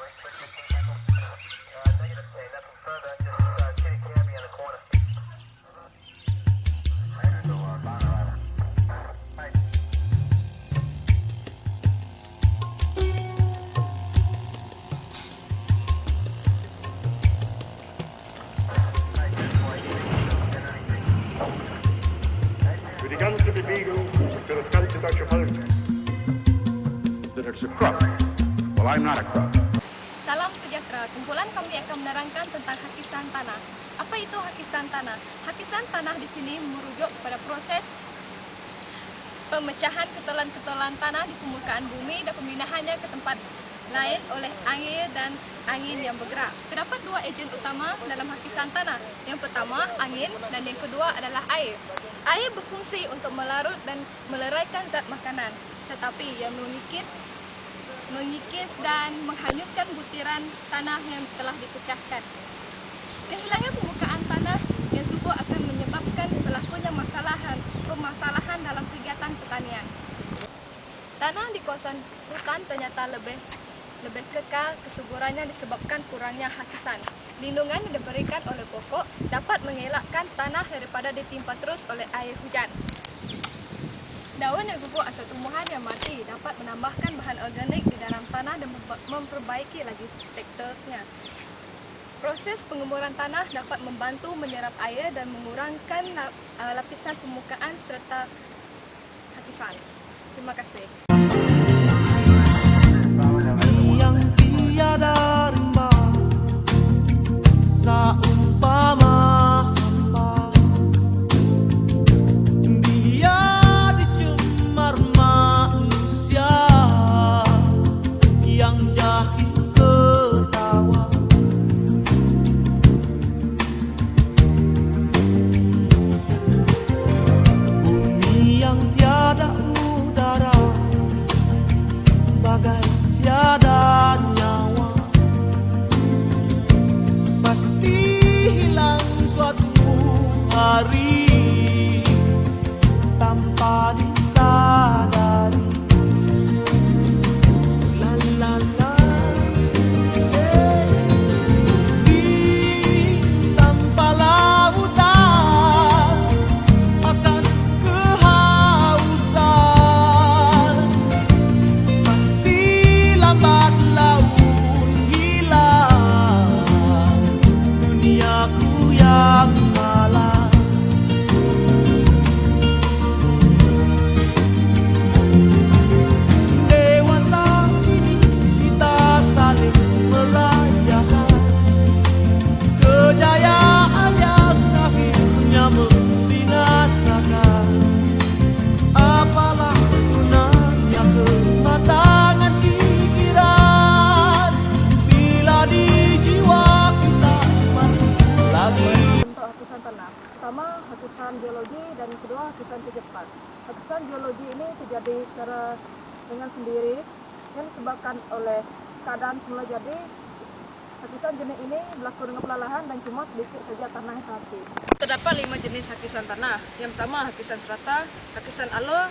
With the guns to be beagle, to the skulls of Dr. Falk. That it's a crook. Well, I'm not a crook. Salam sejahtera, kumpulan kami akan menerangkan tentang hakisan tanah. Apa itu hakisan tanah? Hakisan tanah di sini merujuk pada proses pemecahan ketelan-ketelan tanah di permukaan bumi dan pemindahannya ke tempat lain oleh air dan angin yang bergerak. Terdapat dua ejen utama dalam hakisan tanah. Yang pertama angin dan yang kedua adalah air. Air berfungsi untuk melarut dan meleraikan zat makanan, tetapi yang mengikis dan menghanyutkan butiran tanah yang telah dipecahkan. Kehilangan permukaan tanah yang subur akan menyebabkan berlakunya permasalahan dalam kegiatan pertanian. Tanah di kawasan hutan ternyata lebih kekal kesuburannya disebabkan kurangnya hakisan. Lindungan yang diberikan oleh pokok dapat mengelakkan tanah daripada ditimpa terus oleh air hujan. Daun yang gugur atau tumbuhan yang mati dapat menambahkan bahan organik di dalam tanah dan memperbaiki lagi strukturnya. Proses pengemburan tanah dapat membantu menyerap air dan mengurangkan lapisan permukaan serta hakisan. Terima kasih. Yang tiada rimba saumpama hamba, dia dicemar manusia yang jahil ketawa. Bumi yang tiada udara bagai tiada nyawa, pasti hilang suatu hari tanpa disadari. La la la, di tanpa lautan akan kehausan, pasti lambat laun hilang duniaku yang malang. Dewasa kini kita saling merayakan kejayaan yang akhirnya membinasakan. Apalah gunanya kematangan pikiran bila di jiwa kita masih lagi. Untuk hakisan tanah, pertama hakisan geologi dan kedua hakisan kejepan. Hakisan geologi ini terjadi secara dengan sendiri yang disebabkan oleh keadaan semula jadi. Hakisan jenis ini berlaku dengan perlahan dan cuma sedikit saja tanah yang hati. Terdapat 5 jenis hakisan tanah. Yang pertama hakisan serata, hakisan alur,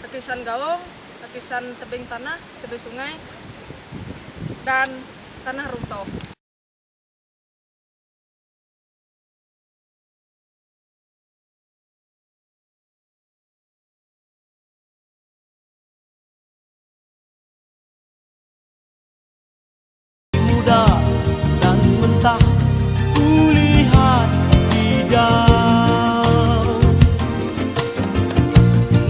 hakisan gaung, hakisan tebing tanah, tebing sungai, dan tanah runtuh. Muda dan mentah kulihat hijau.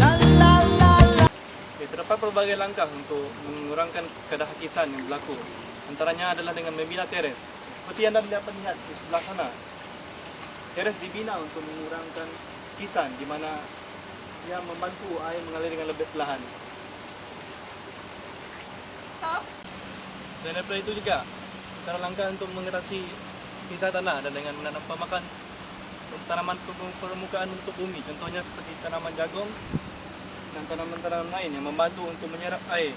La la la la. Terdapat berbagai langkah untuk mengurangkan kadar hakisan yang berlaku. Antaranya adalah dengan membina teres. Seperti yang anda dapat lihat di sebelah sana. Teres dibina untuk mengurangkan hakisan di mana ia membantu air mengalir dengan lebih perlahan. Selain daripada itu juga, antara langkah untuk mengatasi sisa tanah dan dengan menanam pemakan tanaman permukaan untuk bumi, contohnya seperti tanaman jagung dan tanaman-tanaman lain yang membantu untuk menyerap air.